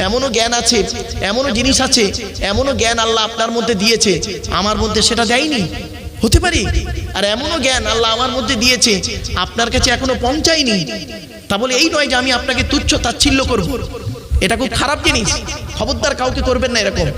এমনও জ্ঞান আছে, এমনও জিনিস আছে, এমনও জ্ঞান আল্লাহ আপনার মধ্যে দিয়েছে, আমার মধ্যে সেটা দেয়নি, হতে পারে। আর এমনও জ্ঞান আল্লাহ আমার মধ্যে দিয়েছে, আপনার কাছে এখনো পৌঁছায়নি। তা বলে এই নয় যে আমি আপনাকে তুচ্ছ তাচ্ছিল্য করব, এটা খুব খারাপ জিনিস। খবরদার কাউকে করবেন না এরকম,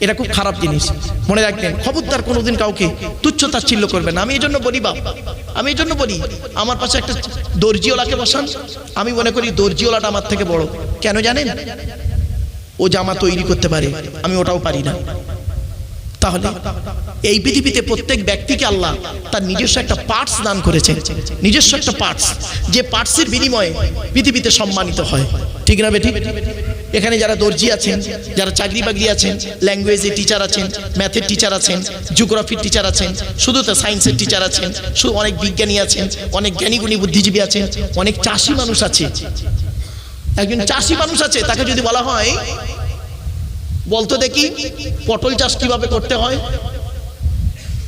এটা খুব খারাপ জিনিস, মনে রাখবেন। খবরদার কোনোদিন কাউকে তুচ্ছ তাচ্ছিল্য করবেন না। আমি এই জন্য বলি বাপ, আমি এই জন্য বলি, আমার পাশে একটা দর্জিওয়ালাকে বসান, আমি মনে করি দর্জিওয়ালাটা আমার থেকে বড়। কেন জানেন? ও জামা তৈরি করতে পারে, আমি ওটাও পারি না। তাহলে এই পৃথিবীতে প্রত্যেক ব্যক্তিকে আল্লাহ তার নিজস্ব একটা পার্টস দান করেছে, নিজস্ব একটা পার্টস, যে পার্টসের বিনিময়ে পৃথিবীতে সম্মানিত হয়। ঠিক না বেঠিক? এখানে যারা দর্জি আছেন, যারা চাকরি বাকরি আছেন, ল্যাঙ্গুয়েজের টিচার আছেন, ম্যাথের টিচার আছেন, জিওগ্রাফির টিচার আছেন, শুধু তো সায়েন্সের টিচার আছেন, শুধু অনেক বিজ্ঞানী আছেন, অনেক জ্ঞানীগুণী বুদ্ধিজীবী আছেন, অনেক চাষি মানুষ আছে। একজন চাষি মানুষ আছে, তাকে যদি বলা হয় বলতো দেখি পটল চাষ কিভাবে করতে হয়,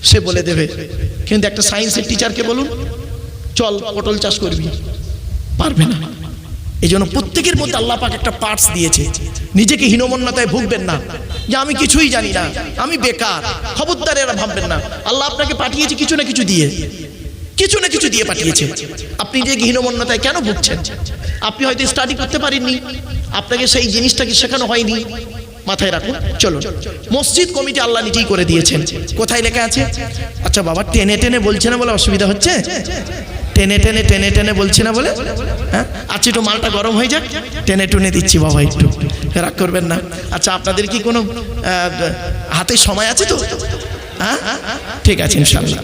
সে বলে দেবে। কিন্তু একটা সায়েন্সের টিচারকে বলুন চল পটল চাষ করবি, পারবে না। এই জন্য প্রত্যেকের মধ্যে আল্লাহ পাক একটা পার্টস দিয়েছে। নিজেকে হীনমন্যতায় ভুগবেন না যে আমি কিছুই জানি না, আমি বেকার। খবরদার এরা ভাববেন না। আল্লাহ আপনাকে পাঠিয়েছে কিছু না কিছু দিয়ে, কিছু না কিছু দিয়ে পাঠিয়েছে। আপনি নিজেকে হীনমন্যতায় কেন ভুগছেন? আপনি হয়তো স্টাডি করতে পারেননি, আপনাকে সেই জিনিসটাকে শেখানো হয়নি, মাথায় রাখুন। চলো, মসজিদ কমিটি আল্লাহ নিজেই করে দিয়েছেন। কোথায় লেখা আছে? আচ্ছা বাবা, টেনে টেনে বলছে না বলে অসুবিধা হচ্ছে? টেনে টেনে টেনে টেনে বলছি না বলে? হ্যাঁ, আচ্ছা একটু মালটা গরম হয়ে যাক, টেনে টুনে দিচ্ছি বাবা, একটু রাগ করবেন না। আচ্ছা আপনাদের কি কোনো হাতে সময় আছে তো? হ্যাঁ ঠিক আছে ইনশাআল্লাহ।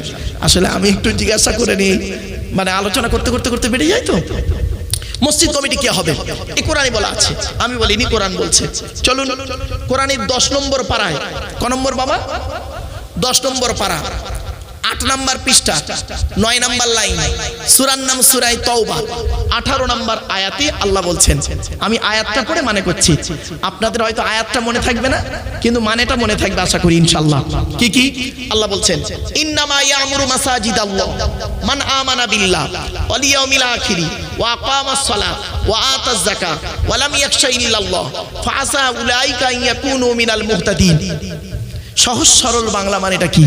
আসলে আমি একটু জিজ্ঞাসা করে নিই, মানে আলোচনা করতে করতে করতে বেড়ে যায় তো। মসজিদ কমিটি কি হবে? এই কোরআনে বলা আছে, আমি বলিনি, কোরআন বলছে। চলুন কোরআনের 10 নম্বর পারায়, ক নম্বর বাবা? 10 নম্বর পারা, 8 নম্বর পৃষ্ঠা, 9 নম্বর লাইন, সূরার নাম সূরা তাওবা, 18 নম্বর আয়াতে আল্লাহ বলছেন। আমি আয়াতটা পড়ে মানে করছি, আপনাদের হয়তো আয়াতটা মনে থাকবে না, কিন্তু মানেটা মনে থাকবে আশা করি ইনশাআল্লাহ। কি কি আল্লাহ বলছেন? ইন্নামা ইয়ামুরু মাসাজিদাল্লাহ মান আমানা বিল্লাহ ওয়াল ইয়াউমিল আখির ওয়া আকামাস সালাত ওয়া আতাজ যাকাত ওয়া লাম ইয়াখশা ইল্লাল্লাহ ফাআসা উলাইকা ইয়াকুনু মিনাল মুহতাদিন। সহজ সরল বাংলা মানেটা কি?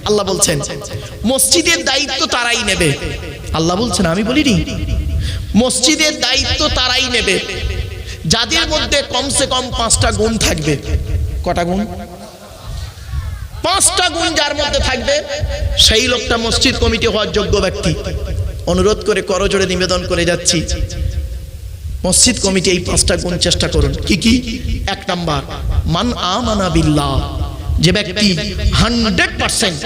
আল্লাহ বলছেন মসজিদের দায়িত্ব তারাই নেবে। আল্লাহ বলছেন, আমি বলিনি। মসজিদের দায়িত্ব তারাই নেবে যাদের মধ্যে কমসে কম 5টা গুণ থাকবে। কটা গুণ? 5টা গুণ যার মধ্যে থাকবে, সেই লোকটা মসজিদ কমিটি হওয়ার যোগ্য ব্যক্তি। অনুরোধ করে করজোড়ে নিবেদন করে যাচ্ছি, মসজিদ কমিটি এই 5টা গুণ চেষ্টা করুন। কি কি? 1 নাম্বার, মান আমানা বিল্লাহ, যে ব্যক্তি 100%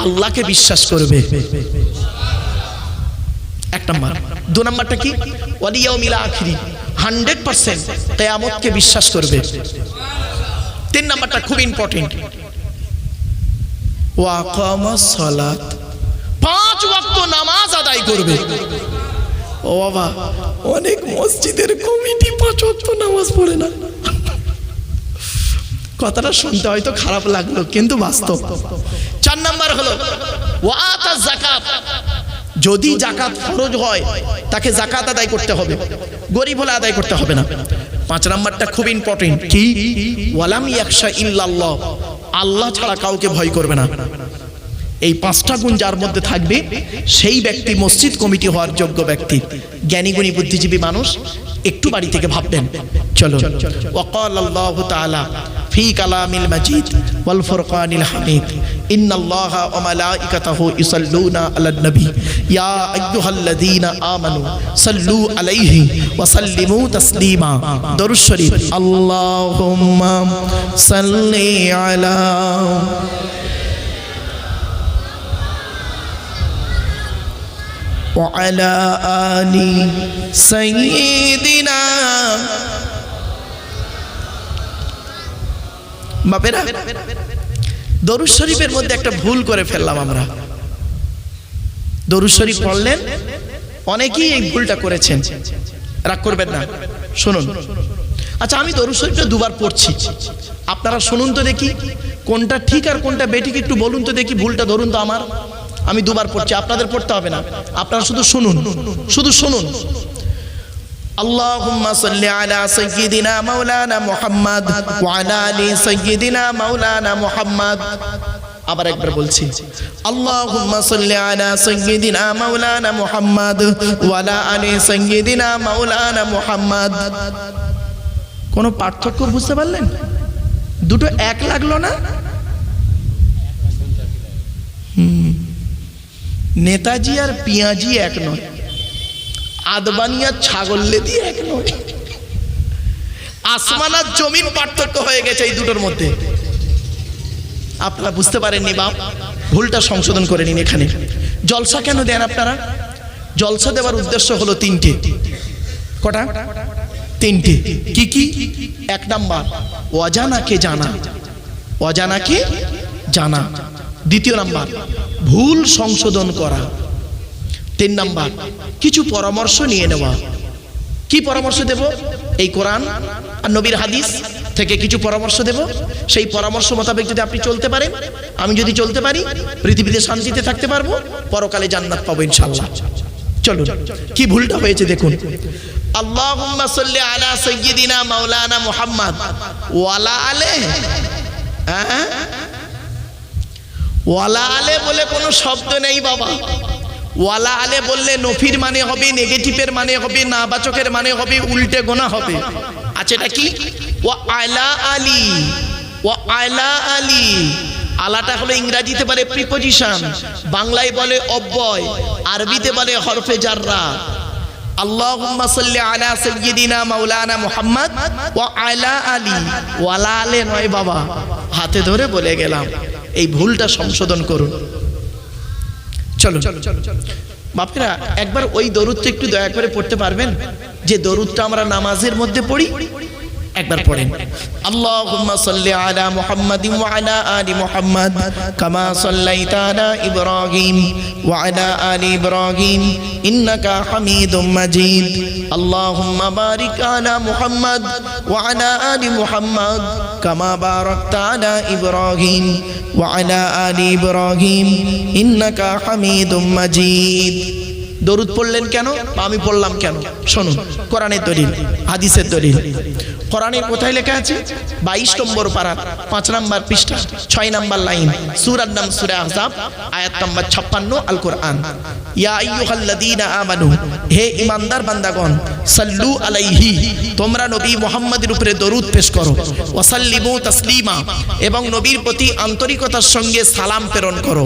আল্লাহকে বিশ্বাস করবে। 1 নাম্বার। 2 নাম্বারটা কি? ওয়াল ইয়াউমিল আখির, 100% কিয়ামতকে বিশ্বাস করবে। 3 নাম্বারটা খুব ইম্পর্টেন্ট, ওয়া আকামাস সালাত, 5 ওয়াক্ত নামাজ আদায় করবে। ও বাবা, অনেক মসজিদের কমিটি 5 ওয়াক্ত নামাজ পড়ে না। কথাটা শুনতে হয়তো খারাপ লাগলো, কিন্তু বাস্তব। 4 নাম্বার হলো ওয়া আতাজ যাকাত, যদি যাকাত ফরজ হয় তাকে যাকাত আদায় করতে হবে, গরিব হলে আদায় করতে হবে না। 5 নাম্বারটা খুব ইম্পর্টেন্ট, কি? ওয়ালাম ইয়াখশা ইল্লাল্লাহ, আল্লাহ ছাড়া কাউকে ভয় করবে না। এই 5টা গুণ যার মধ্যে থাকবে, সেই ব্যক্তি মসজিদ কমিটি হওয়ার যোগ্য ব্যক্তি। জ্ঞানীগুণী বুদ্ধিজীবী মানুষ একটু বাড়ি থেকে ভাববেন। চলো, ওয়াকাল আল্লাহু তাআলা ফি কালামিল মাজিদ ওয়াল ফুরকানিল হামিদ, ইন্নাল্লাহা ওয়া মালাইকাতাহু ইউসাল্লুনা আলান নবী ইয়া আইয়ুহাল্লাযীনা আমানু সাল্লু আলাইহি ওয়া সাল্লিমু তাসলিমা। দরুদ শরীফ, আল্লাহুম্মা সাল্লি আলা ওয়া আলা আলি সাইয়্যিদিনা। বাপেরা, দরুদ শরীফের মধ্যে একটা ভুল করে ফেললাম আমরা। দরুদ শরীফ পড়লেন, অনেকেই এই ভুলটা করেছেন, রাগ করবেন না, শুনুন। আচ্ছা, আমি দরুদ শরীফটা 2বার পড়ছি, আপনারা শুনুন তো দেখি কোনটা ঠিক আর কোনটা বেঠিক, একটু বলুন তো দেখি। ভুলটা ধরুন তো আমার, আমি 2বার পড়ছি, আপনাদের পড়তে হবে না, আপনারা শুধু শুনুন, শুধু শুনুন। আল্লাহুম্মা সাল্লি আলা সাইয়্যিদিনা মাওলানা মুহাম্মদ ওয়া আলা আলি সাইয়্যিদিনা মাওলানা মুহাম্মদ। আবার একবার বলছি, আল্লাহুম্মা সাল্লি আলা সাইয়্যিদিনা মাওলানা মুহাম্মদ ওয়া আলা আলি সাইয়্যিদিনা মাওলানা মুহাম্মদ। কোনো পার্থক্য বুঝতে পারলেন? দুটো এক লাগলো না? নেতাজি আর পিয়াজি এক নয়, আদবানি আর ছাগললেদি এক নয়। আসমান আর জমিন পার্থক্য হয়ে গেছে এই দুটোর মধ্যে। আপনারা বুঝতে পারেননি বাপ, ভুলটা সংশোধন করে নিন। এখানে জলসা কেন দেন আপনারা? জলসা দেওয়ার উদ্দেশ্য হলো তিনটে। কটা? তিনটে। কি কি? এক নাম্বার, অজানাকে জানা, অজানাকে জানা। দ্বিতীয় নাম্বার, ভুল সংশোধন করা। তিন নাম্বার, কিছু পরামর্শ নিয়ে নেওয়া। কি পরামর্শ দেব? এই কোরআন আর নবীর হাদিস থেকে কিছু পরামর্শ দেব। সেই পরামর্শ মোতাবেক যদি আপনি চলতে পারেন, আমি যদি চলতে পারি, পৃথিবীতে শান্তিতে থাকতে পারবো, পরকালে জান্নাত পাবো ইনশাআল্লাহ। চলুন, কি ভুলটা হয়েছে দেখুন। আল্লাহুম্মা সাল্লি আলা সাইয়্যিদিনা মাওলানা মুহাম্মদ ওয়ালা আলে। ওয়ালা আলে বলে কোনো শব্দ নেই বাবা। ওয়ালা আলে বললে নফির মানে হবে, নেগেটিভের মানে হবে, নাবাচকের মানে হবে, উল্টে গোনা হবে। আচ্ছা, এটা কি? ওয়া আলা আলী, ওয়া আলা আলী। আলাটা হলো ইংরেজিতে বলে প্রিপোজিশন, বাংলায় বলে অব্যয়, আরবিতে বলে হরফে জাররা। আল্লাহুম্মা সাল্লি আলা সাইয়্যিদিনা মাওলানা মুহাম্মদ ওয়া আলা আলী। ওয়ালা আলে নয় বাবা, হাতে ধরে বলে গেলাম। এই ভুলটা সংশোধন করুন। চলো বাপরা, একবার ওই দরুদটা একটু দয়া করে পড়তে পারবেন? যে দরুদটা আমরা নামাজের মধ্যে পড়ি, একবার পড়েন। আল্লাহুম্মা সাল্লি আলা মুহাম্মাদিন ওয়া আলা আলি মুহাম্মাদ কামা সাল্লাইতা আলা ইব্রাহিম ওয়া আলা আলি ইব্রাহিম ইন্নাকা হামিদুম মাজিদ। আল্লাহুম্মা বারিক আলা মুহাম্মাদ ওয়া আলা আলি মুহাম্মাদ কামা বারাকতা আলা ইব্রাহিম ওয়া আলা আলি ইব্রাহিম ইন্নাকা হামিদুম মাজিদ। দরুদ পড়লেন কেন বা আমি পড়লাম কেন? শুনুন, কোরআনের দলিল, হাদিসের দলিল। কোরআনের কোথায় লেখা আছে? 22 নম্বর পারা, 5 নম্বর পৃষ্ঠা, 6 নম্বর লাইন, সূরার নাম সূরা আহজাব, আয়াত নম্বর 56, আল কোরআন। ইয়া আইয়ুহাল্লাযীনা আমানু, হে ঈমানদার বান্দাগণ, সাল্লু আলাইহি, তোমরা নবী মুহাম্মদের উপরে দরুদ পেশ করো, ওয়া সাল্লিমু তাসলিমা, এবং নবীর প্রতি আন্তরিকতার সঙ্গে সালাম প্রেরণ করো।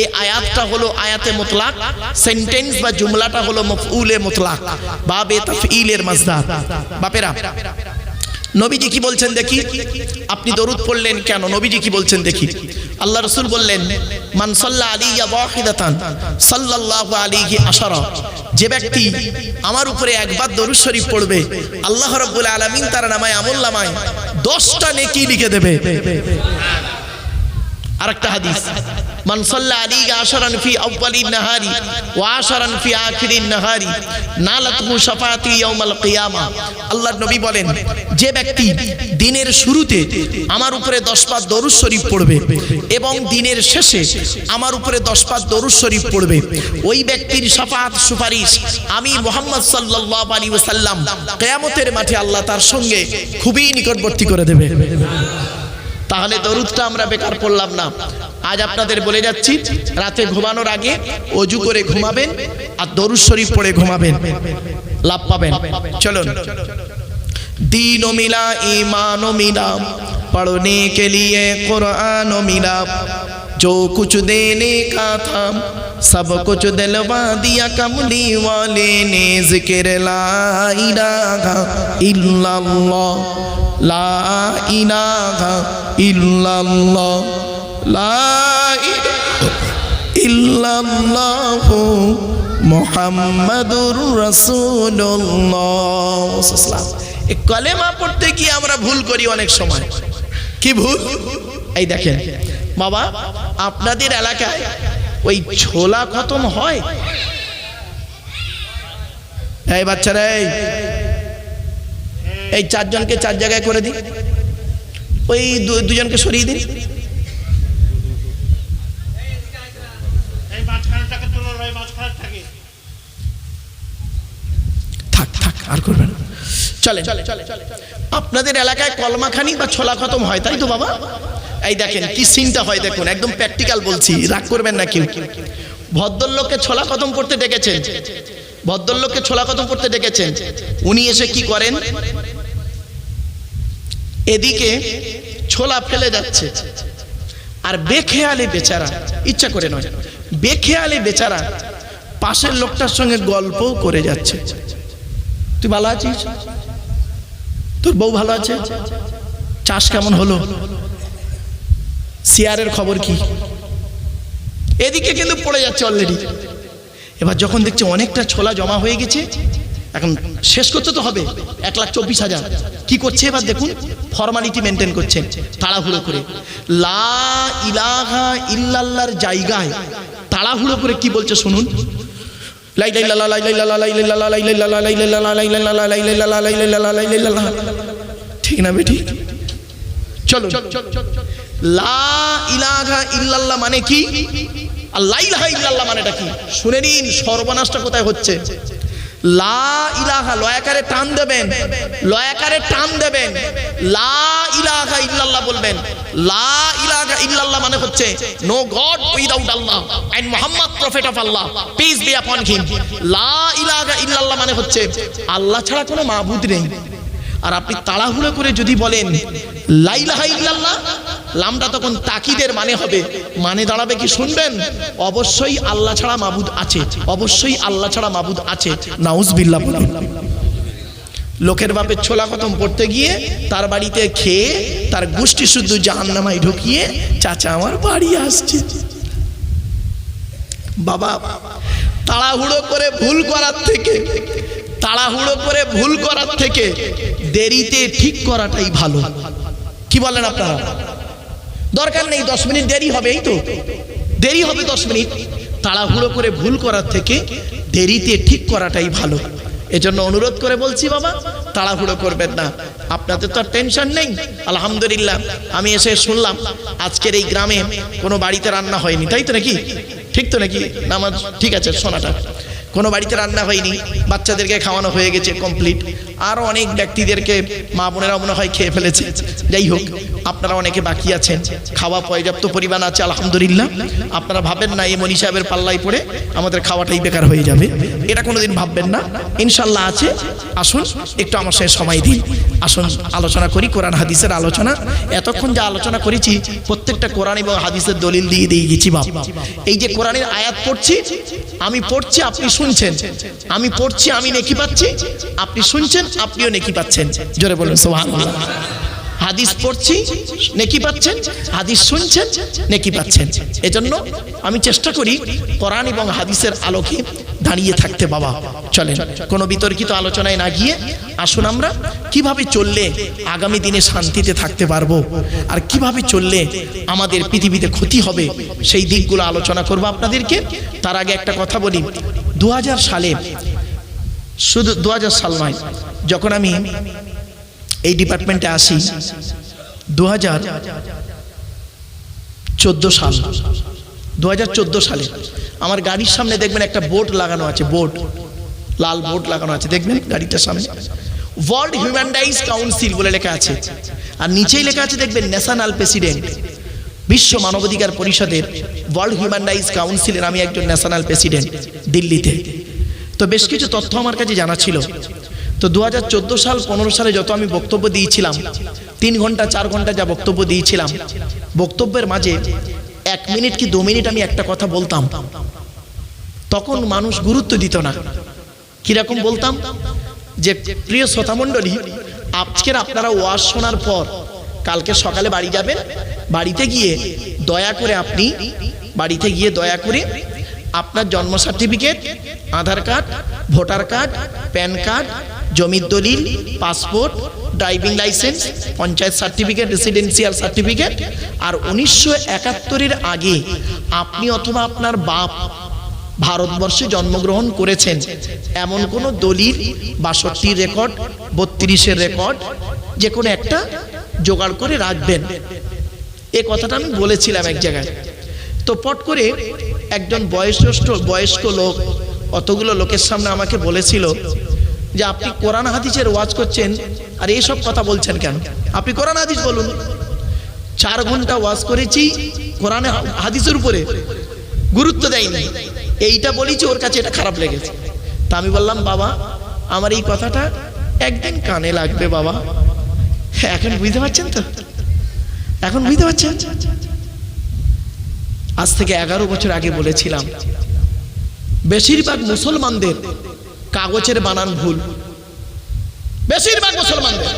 এই আয়াতটা হলো আয়াতে মুতলাক, সেন্টেন্স বা জুমলাটা হলো মফউলে মুতলাক, বাবে তাফঈলের মাজদার। বাপেরা, নবীজি কি বলছেন দেখি? আপনি দরুদ পড়লেন কেন? নবীজি কি বলছেন দেখি? আল্লাহ রাসূল বললেন, মান সাল্লা আলাইয়া ওয়াহিদাতান সাল্লাল্লাহু আলাইহি আশারা। যে ব্যক্তি আমার উপরে একবার দরুদ শরীফ পড়বে, আল্লাহ রাব্বুল আলামিন তার নামায়, আমলনামায় 10টা নেকি লিখে দেবে। আরেকটা হাদিস, মান সাল্লা আলাইয়া আশারান ফি আউয়ালিন নাহারি ওয়া আশারান ফি আখিরিন নাহারি নালাতহু শাফাআতি ইয়াউমাল কিয়ামা। আল্লাহর নবী বলেন, যে ব্যক্তি দিনের শুরুতে আমার উপরে 10 বার দরুদ শরীফ পড়বে এবং দিনের শেষে আমার উপরে 10 বার দরুদ শরীফ পড়বে, ওই ব্যক্তির শাফাআত, সুপারিশ আমি মুহাম্মদ সাল্লাল্লাহু আলাইহি ওয়াসাল্লাম কিয়ামতের মাঠে আল্লাহ তার সঙ্গে খুবই নিকটবর্তী করে দেবে। তাহলে দরুদটা আমরা বেকার পড়লাম না। আজ আপনাদের বলে যাচ্ছি, রাতে ঘুমানোর আগে ওযু করে ঘুমাবেন আর দরুদ শরীফ পড়ে ঘুমাবেন, লাভ পাবেন। চলুন, दीन मिला ईमान मिला पढ़ने के लिए कुरान मिला, जो कुछ देने का था सब कुछ दिलवा दिया कमली वाले ने। जिक्र ला इलाहा इल्लल्लाह, ला इलाहा इल्लल्लाह, ला इलाहा इल्लल्लाह मुहम्मदुर রাসূলুল্লাহ। এই কলেমা পড়তে কি আমরা ভুল করি অনেক সময়। কি ভুল? এই দেখেন বাবা, আপনাদের এলাকায় ওই ছোলা খতম হয়? এই বাচ্চারা, এই 4 জনকে 4 জায়গায় করে দিন, ওই 2 জনকে সরিয়ে দিন। থাক থাক, আর করবেন। চলেন, আপনাদের এলাকায় কলমাখানি বা ছোলা খতম হয় তাই তো বাবা? এই দেখেন কি সিনটা হয় দেখুন, একদম প্র্যাকটিক্যাল বলছি, রাগ করবেন না কেউ। ভদ্রলোককে ছোলা খতম করতে ডেকেছেন, ভদ্রলোককে ছোলা খতম করতে ডেকেছেন। উনি এসে কি করেন, এদিকে ছোলা ফেলে যাচ্ছে, আর বেখেয়ালে বেচারা, ইচ্ছা করে নয়, বেখেয়ালে বেচারা পাশের লোকটার সঙ্গে গল্পও করে যাচ্ছে। তুই ভালো আছিস? তোর বউ ভালো আছে? চাষ কেমন হলো? শেয়ারের খবর কি? এদিকে কিন্তু পড়ে যাচ্ছে অলরেডি। এবার যখন দেখছে অনেকটা ছোলা জমা হয়ে গেছে, এখন শেষ করতে তো হবে, 1,24,000 কি করছে এবার দেখুন, ফর্মালিটি মেনটেন করছে তাড়াহুড়ো করে। লা ইলাহা ইল্লাল্লাহর জায়গায় তাড়াহুড়ো করে কি বলছে শুনুন, ঠিক না বেটি? চলো, লা ইলাহা ইল্লাল্লাহ মানে কি, আর লা ইলাহা ইল্লাল্লাহ মানেটা কি শুনে নিন, সর্বনাশটা কোথায় হচ্ছে। লা ইলাহা লয়াকারে টান দেবেন, লয়াকারে টান দেবেন, লা ইলাহা ইল্লাল্লাহ বলবেন। লা ইলাহা ইল্লাল্লাহ মানে হচ্ছে no god without Allah and Muhammad prophet of Allah peace be upon him. লা ইলাহা ইল্লাল্লাহ মানে হচ্ছে আল্লাহ ছাড়া কোনো মাবুদ নেই। আর আপনি তাড়াহুড়ো করে যদি বলেন লা ইলাহা ইল্লাল্লাহ, লামটা তখন তাকিদের মানে হবে, মানে দাঁড়াবে কি শুনবেন, অবশ্যই আল্লাহ ছাড়া মাবুদ আছে, অবশ্যই আল্লাহ ছাড়া মাবুদ আছে। নাউজুবিল্লাহ। লোকের বাপের ছোলা খতম পড়তে গিয়ে তার বাড়িতে খেয়ে তার গোষ্ঠী শুদ্ধ জাহান্নামায় ঢুকিয়ে চাচা আমার বাড়ি আসছে। বাবা তাড়াহুড়ো করে ভুল করার থেকে, তাড়াহুড়ো করে ভুল করার থেকে দেরিতে ঠিক করাটাই ভালো। কি বলেন আপনারা? দরকার নেই 10 মিনিট দেরি হবে, এই তো দেরি হবে 10 মিনিট। তাড়াহুড়ো করে ভুল করার থেকে দেরিতে ঠিক করাটাই ভালো। এজন্য অনুরোধ করে বলছি বাবা, তাড়াহুড়ো করবেন না। আপনাদের তো আর টেনশন নেই। আলহামদুলিল্লাহ আমি এসে শুনলাম আজকের এই গ্রামে কোনো বাড়িতে রান্না হয়নি, তাই তো নাকি? ঠিক তো নাকি? নামাজ ঠিক আছে, শোনাটা কোনো বাড়িতে রান্না হয়নি, বাচ্চাদেরকে খাওয়ানো হয়ে গেছে কমপ্লিট, আরও অনেক ব্যক্তিদেরকে মা বোনেরা মনে হয় খেয়ে ফেলেছে। যাই হোক, আপনারা অনেকে বাকি আছেন, খাওয়া পর্যাপ্ত পরিমাণ আছে আলহামদুলিল্লাহ। আপনারা ভাবেন না এই মনি সাহেবের পাল্লায় পড়ে আমাদের খাওয়াটাই বেকার হয়ে যাবে, এটা কোনোদিন ভাববেন না, ইনশাল্লাহ আছে। আসুন একটু আমার সঙ্গে সময় দিন, আসুন আলোচনা করি কোরআন হাদিসের আলোচনা। এতক্ষণ যা আলোচনা করেছি প্রত্যেকটা কোরআন এবং হাদিসের দলিল দিয়ে দিয়ে গেছি বাপ। এই যে কোরআনের আয়াত পড়ছি, আমি পড়ছি আপনি শুনছেন, আমি পড়ছি আমি নেকি পাচ্ছি, আপনি শুনছেন আপনিও নেকি পাচ্ছেন। জোরে বলুন সুবহানাল্লাহ। হাদিস পড়ছি নেকি পাচ্ছেন, হাদিস শুনছেন নেকি পাচ্ছেন। এজন্য আমি চেষ্টা করি কোরআন এবং হাদিসের আলোকে দাঁড়িয়ে থাকতে। বাবা চলেন কোনো বিতর্কিত আলোচনায় না গিয়ে আসুন আমরা কিভাবে চললে আগামী দিনে শান্তিতে থাকতে পারবো, আর কিভাবে চললে আমাদের পৃথিবীতে ক্ষতি হবে সেই দিকগুলো আলোচনা করবো আপনাদেরকে। তার আগে একটা কথা বলি, 2000 সালে, শুধু 2000 সাল নয়, যখন আমি এই ডিপার্টমেন্টে আসি 2014 সাল, 2014 সালে আমার গাড়ির সামনে দেখবেন একটা বোর্ড লাগানো আছে, বোর্ড, লাল বোর্ড লাগানো আছে, দেখবেন গাড়িটার সামনে ওয়ার্ল্ড হিউম্যান রাইটস কাউন্সিল বলে লেখা আছে, আর নিচেই লেখা আছে দেখবেন ন্যাশনাল প্রেসিডেন্ট, বিশ্ব মানবাধিকার পরিষদের ওয়ার্ল্ড হিউম্যান রাইটস কাউন্সিলের আমি একজন ন্যাশনাল প্রেসিডেন্ট দিল্লিতে। তো বেশ কিছু তথ্য আমার কাছে জানা ছিল। তো 2014 সাল 15 সালে যত আমি বক্তব্য দিয়েছিলাম, 3 ঘন্টা 4 ঘন্টা যা বক্তব্য দিয়েছিলাম, বক্তব্যের মাঝে 1 মিনিট কি 2 মিনিট আমি একটা কথা বলতাম, তখন মানুষ গুরুত্ব দিত না। কিরকম বলতাম, যে প্রিয় শ্রোতামণ্ডলী, আজকের আপনারা ওয়াজ শোনার পর কালকে সকালে বাড়ি যাবেন, বাড়িতে গিয়ে দয়া করে আপনি বাড়িতে গিয়ে দয়া করে আপনার জন্ম certificate, Aadhaar card, voter card, PAN card, জমির দলিল, passport, driving licence, panchayat certificate, residential certificate, আর 1971-এর আগে আপনি অথবা আপনার বাপ ভারতবর্ষে জন্মগ্রহণ করেছেন এমন কোনো দলিল, 62 রেকর্ড, 32-এর রেকর্ড, যে কোনো একটা জোগাড় করে রাখবেন। এ কথাটা আমি বলেছিলাম এক জায়গায়। তো পট করে একজন বয়স্ক লোক অতগুলো লোকের সামনে আমাকে বলেছিল যে আপনি কোরআন হাদিসের ওয়াজ করছেন আর এইসব কথা বলছেন কেন? আপনি কোরআন হাদিস বলুন। 4 ঘন্টা ওয়াজ করেছি কোরআন হাদিসের উপরে, গুরুত্ব দেয়নি, এইটা বলেছি, ওর কাছে এটা খারাপ লেগেছে। তা আমি বললাম, বাবা আমার এই কথাটা একদিন কানে লাগবে বাবা। হ্যাঁ, এখন বুঝতে পারছেন তো? এখন বুঝতে পারছেন? আজ থেকে 11 বছর আগে বলেছিলাম বেশিরভাগ মুসলমানদের কাগজের বানান ভুল। বেশিরভাগ মুসলমানদের,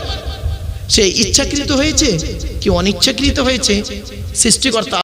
সে ইচ্ছাকৃত হয়েছে কি অনিচ্ছাকৃত হয়েছে, সৃষ্টিকর্তা